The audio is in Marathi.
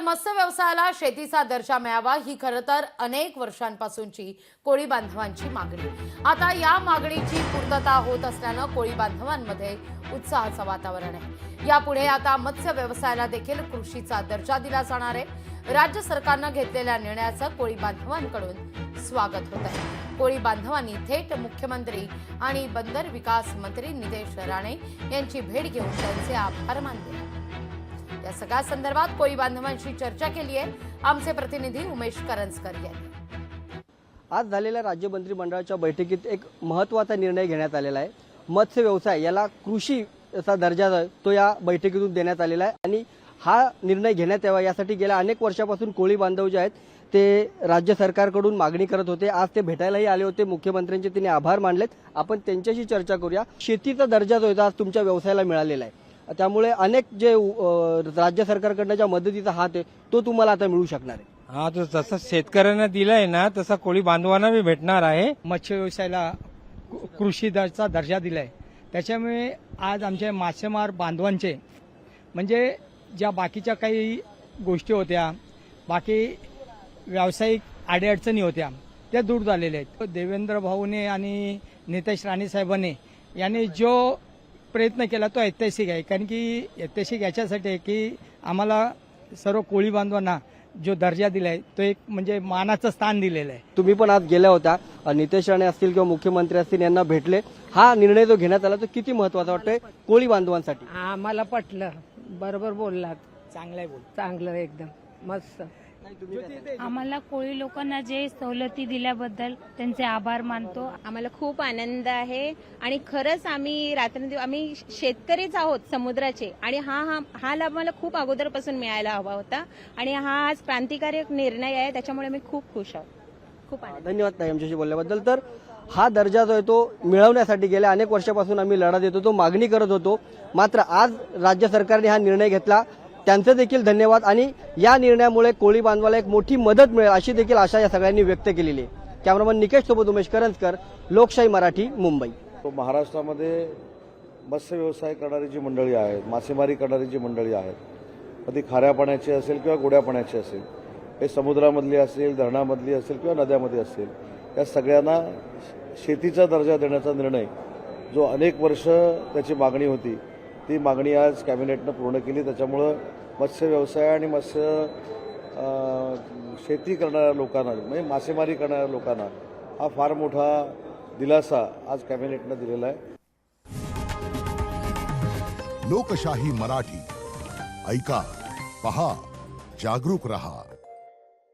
मत्स्य व्यवसायाला शेतीचा दर्जा मिळावा ही खरं तर अनेक वर्षांपासूनची कोळी बांधवांची मागणी। आता या मागणीची पूर्तता होत असल्यानं कोळी बांधवांमध्ये उत्साहाचं वातावरण आहे। यापुढे आता मत्स्य व्यवसायाला देखील कृषीचा दर्जा दिला जाणार आहे। राज्य सरकारनं घेतलेल्या निर्णयाचं कोळी बांधवांकडून स्वागत होत आहे। कोळी बांधवांनी थेट मुख्यमंत्री आणि बंदर विकास मंत्री नितेश राणे यांची भेट घेऊन त्यांचे आभार मानले। या सगळ्या संदर्भात कोळी बांधवांशी चर्चा केली आहे आमचे प्रतिनिधी उमेश करंजकर यांनी। आज झालेल्या राज्य मंत्रिमंडळाच्या बैठकीत एक महत्त्वाचा निर्णय घेण्यात आलेला आहे। मत्स्य व्यवसाय याला कृषीचा दर्जा तो या बैठकीतून देण्यात आलेला आहे आणि हा निर्णय घेण्यात यावा यासाठी गेल्या अनेक वर्षापासून कोळी बांधव जे आहेत ते राज्य सरकारकडून मागणी करत होते। आज ते भेटायलाही आले होते, मुख्यमंत्र्यांचे त्यांनी आभार मानलेत। आपण त्यांच्याशी चर्चा करूया। शेतीचा दर्जा जो आहे आज तुमच्या व्यवसायाला मिळालेला आहे, त्यामुळे अनेक जे राज्य सरकारकडनं ज्या मदतीचा हात आहे तो तुम्हाला आता मिळू शकणार आहे। हा, तो जसं शेतकऱ्यांना दिलाय ना तसा कोळी बांधवांना भी भेटणार आहे। मत्स्य व्यवसायाला कृषीचा दर्जा दिलाय, त्याच्यामुळे आज आमच्या मासेमार बांधवांचे म्हणजे ज्या बाकीच्या काही गोष्टी होत्या, बाकी व्यावसायिक अडीअडचणी होत्या त्या दूर झालेल्या आहेत। देवेंद्र भाऊने आणि नितेश राणे साहेबांनी यांनी जो प्रयत्न केला तो ऐतिहासिक आहे। कारण की ऐतिहासिक याच्यासाठी आहे की आम्हाला सर्व कोळी बांधवांना जो दर्जा दिलाय तो एक म्हणजे मानाचं स्थान दिलेलं आहे। तुम्ही पण आज गेल्या होता, नितेश राणे असतील किंवा मुख्यमंत्री असतील यांना भेटले। हा निर्णय जो घेण्यात आला तो किती महत्त्वाचा वाटतोय कोळी बांधवांसाठी? आम्हाला पटलं, बरोबर बोललात, चांगलं बोल चांगलं एकदम मस्त। आम्हाला कोळी लोकांना जे सवलती दिल्याबद्दल त्यांचे आभार मानतो। आम्हाला खूप आनंद आहे आणि खरंच आम्ही रात्रंदिवस आम्ही शेतकरीच आहोत समुद्राचे आणि हा लाभ मला खूप अगोदरपासून मिळायला हवा होता आणि हा आज क्रांतिकारक निर्णय आहे, त्याच्यामुळे मी खूप खुश आहोत। खूप आनंद। धन्यवाद ताई आमच्याशी बोलल्याबद्दल। तर हा दर्जा जो आहे तो मिळवण्यासाठी गेल्या अनेक वर्षापासून आम्ही लढा देत होतो, मागणी करत होतो, मात्र आज राज्य सरकारने हा निर्णय घेतला, त्यांचे देखील धन्यवाद। आणि या निर्णयामुळे कोळी बांधवाला एक मोठी मदत मिळेल अशी देखील आशा या सगळ्यांनी व्यक्त केलेली आहे। कॅमेरामन निकेश सोबत उमेश करंजकर, लोकशाही मराठी, मुंबई। महाराष्ट्रामध्ये मत्स्य व्यवसाय करणारी जी मंडळी आहेत, मासेमारी करणारी जी मंडळी आहेत, मग ती खाऱ्या पाण्याची असेल किंवा गोड्या पाण्याची असेल, हे समुद्रामधली असेल, धरणामधली असेल किंवा नद्यामध्ये असेल, या सगळ्यांना शेतीचा दर्जा देण्याचा निर्णय जो अनेक वर्ष त्याची मागणी होती ती मागणी आज कॅबिनेटनं पूर्ण केली। त्याच्यामुळं मत्स्य व्यवसाय आणि शेती करणाऱ्या लोकांना म्हणजे मासेमारी करणाऱ्या लोकांना हा फार मोठा दिलासा आज कॅबिनेटनं दिलेला आहे। लोकशाही मराठी ऐका, पहा, जागरूक रहा।